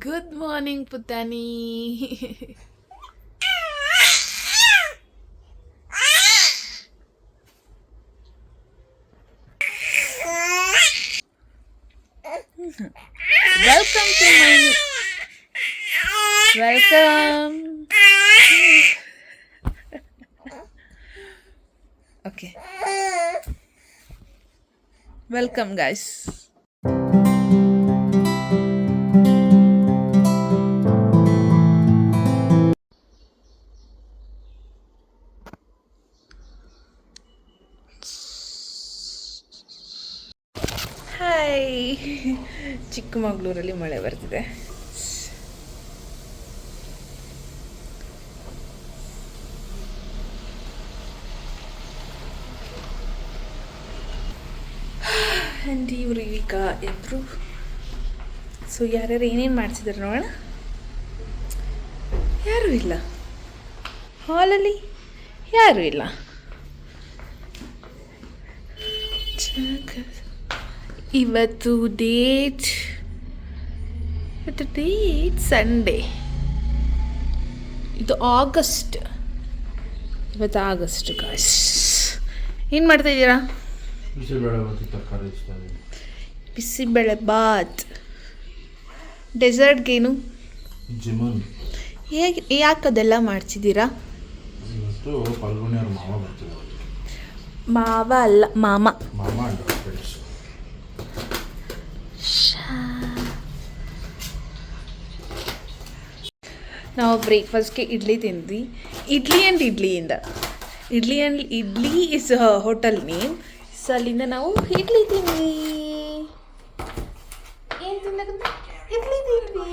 Good morning, Putani. Welcome to my welcome. Okay. Welcome, guys. Hi. ಚಿಕ್ಕಮಗಳೂರಲ್ಲಿ ಮಳೆ ಬರ್ತಿದೆ. And ಇವರು ಈಗ ಎದ್ರು. ಸೊ ಯಾರ್ಯಾರು ಏನೇನು ಮಾಡ್ತಿದ್ದಾರೆ ನೋಡೋಣ. ಯಾರೂ ಇಲ್ಲ ಹಾಲಲ್ಲಿ, ಯಾರೂ ಇಲ್ಲ. ಇವತ್ತು ಡೇಟ್ ಸಂಡೇ. ಇದು ಆಗಸ್ಟ್. ಇವತ್ತು ಆಗಸ್ಟ್ ಗಾಯ್ಸ್. ಏನು ಮಾಡ್ತಾಯಿದ್ದೀರಾ? ಬಿಸಿಬೇಳೆ ಬಾತ್. ಡೆಸರ್ಟ್ಗೇನು? ಯಾಕೆ ಅದೆಲ್ಲ ಮಾಡ್ತಿದ್ದೀರಾ? ಮಾವ ಅಲ್ಲ, ಮಾಮ. ನಾವು ಬ್ರೇಕ್ಫಾಸ್ಟ್ಗೆ ಇಡ್ಲಿ ತಿಂದ್ವಿ. Idli is hotel name. So ಅಲ್ಲಿಂದ ನಾವು ಇಡ್ಲಿ ತಿಂದ್ವಿ. ಏನು ತಿನ್ನಕಂತ? ಇಡ್ಲಿ ತಿಂದ್ವಿ.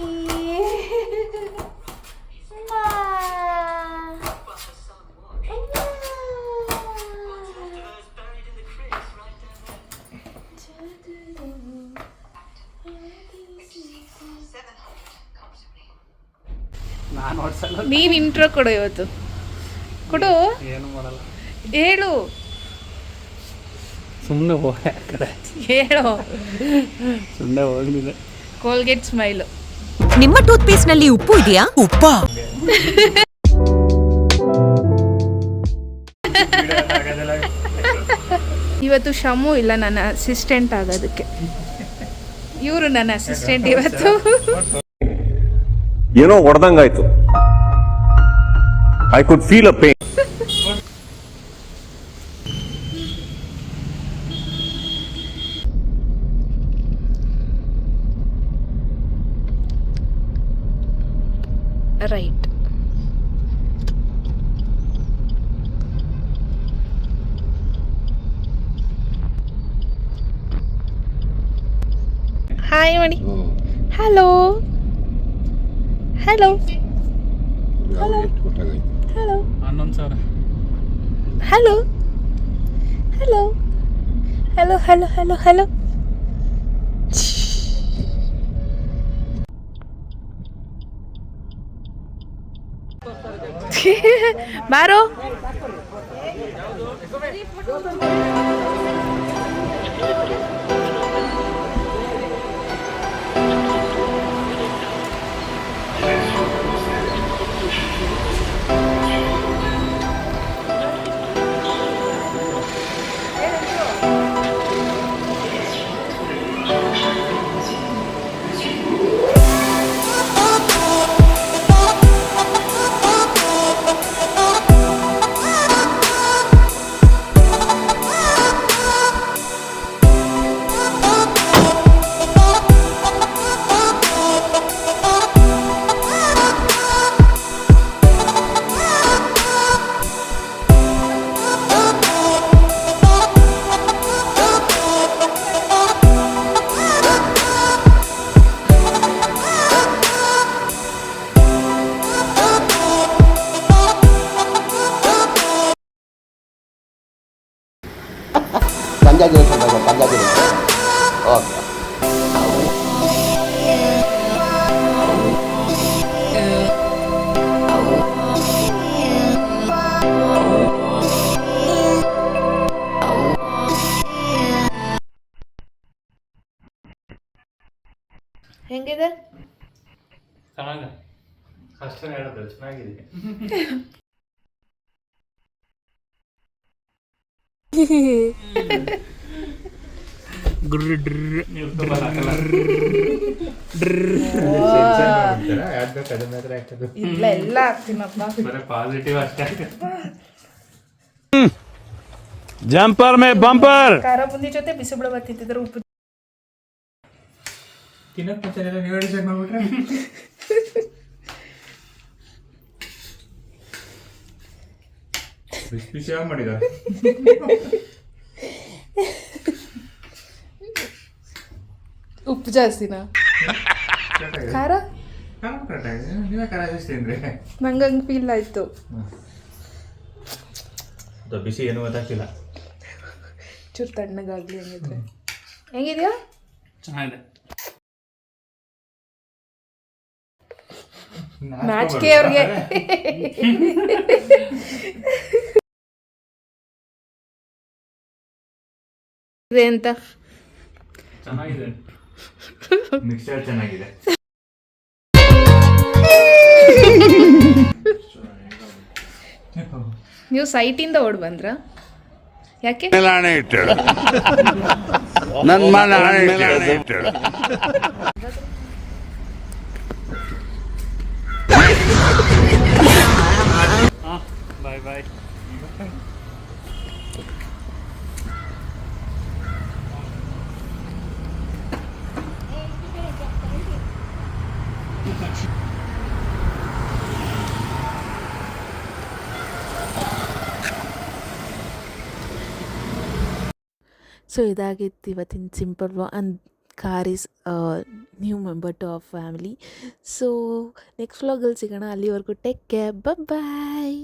ನೀನು ಇಂಟ್ರೋ ಕೊಡು ಇವತ್ತು. ಕೊಡು. ಏನು ಮಾಡಲ್ಲ. ಹೇಳು. ಸುಮ್ಮನೆ ಹೋಗ ಕಡೆ. ಹೇಳು. ಸುಮ್ಮನೆ ಹೋಗಲಿಲ್ಲ. Colgate smile. ನಿಮ್ಮ ಟೂತ್ ಪೇಸ್ಟ್ ನಲ್ಲಿ ಉಪ್ಪು ಇದೆಯಾ? ಉಪ್ಪ. ಇವತ್ತು ಶಮು ಇಲ್ಲ, ನನ್ನ ಅಸಿಸ್ಟೆಂಟ್ ಆಗೋದಕ್ಕೆ. ಇವರು ನನ್ನ ಅಸಿಸ್ಟೆಂಟ್ ಇವತ್ತು. ಏನೋ ಹೊಡೆದಂಗಾಯ್ತು. I could feel a pain. Right. Hi ಮಾಡಿ. Hello hello hello hello 11,000. Hello hello hello hello hello hello. ಬಾರೋ. ಪಂಜಾಬಿ ಓಕೆ. ಹೆಂಗಿದೆ? ಅಷ್ಟೇ ಹೇಳೋದು ಚೆನ್ನಾಗಿದೆ. ನೀವು ತುಂಬಾ ಹಾಕಲ್ಲ. ಇಲ್ಲ ಎಲ್ಲ ಹಾಕ್ತೀನಪ್ಪ. ಬರೀ ಪಾಸಿಟಿವ್ ಅಷ್ಟೇ. Jumper May bumper. ಖಾರ ಬುಂದಿ ಜೊತೆ ಬಿಸಿಬೇಳೆಬಾತ್ ತಿಂತಿದ್ರೆ ಉಪ್ಪು ತಿನ್ನಕ್ ಮುಂಚೆ ನೀವು ಡಿಸೈಡ್ ಮಾಡ್ಬಿಟ್ರೆ ಬಿಸಿ ಬಿಸಿಯಾಗಿ ಮಾಡಿದ. ಉಪ್ಪು ಜಾಸ್ತಿನಾ ಖಾರ? ನೀವೇ ಖಾರ ಜಾಸ್ತಿ ಅಂದ್ರೆ ನಂಗೆ ಹಂಗೆ ಫೀಲ್ ಆಯ್ತು. ಬಿಸಿ ಏನು ಗೊತ್ತಾಗ್ತಿಲ್ಲ. ಚೂರು ತಣ್ಣಗಾಗ್ಲಿ ಹಂಗಿದ್ರೆ. ಹೆಂಗಿದ್ಯಾ? ಚೆನ್ನಾಗಿದೆ. ನಾಚಿಕೆ ಅವ್ರಿಗೆ. ಇದೆ ಅಂತ ಚೆನ್ನಾಗಿದೆ. ಮಿಕ್ಸರ್ ಚೆನ್ನಾಗಿದೆ. ನೀವು ಸೈಟಿಂದ ಓಡ್ ಬಂದ್ರ? ಯಾಕೆ? ನನ್ನ ಮನೆ ಇಟ್ಟಳು. ಬಾಯ್ ಬಾಯ್. ಸೊ ಇದಾಗಿತ್ತು ಇವತ್ತಿನ simple vlog. And car is new member to our family. So next ವ್ಲಾಗಲ್ಲಿ ಸಿಗೋಣ. ಅಲ್ಲಿವರೆಗೂ ಟೇಕ್ ಕೇರ್. ಬಾಯ್.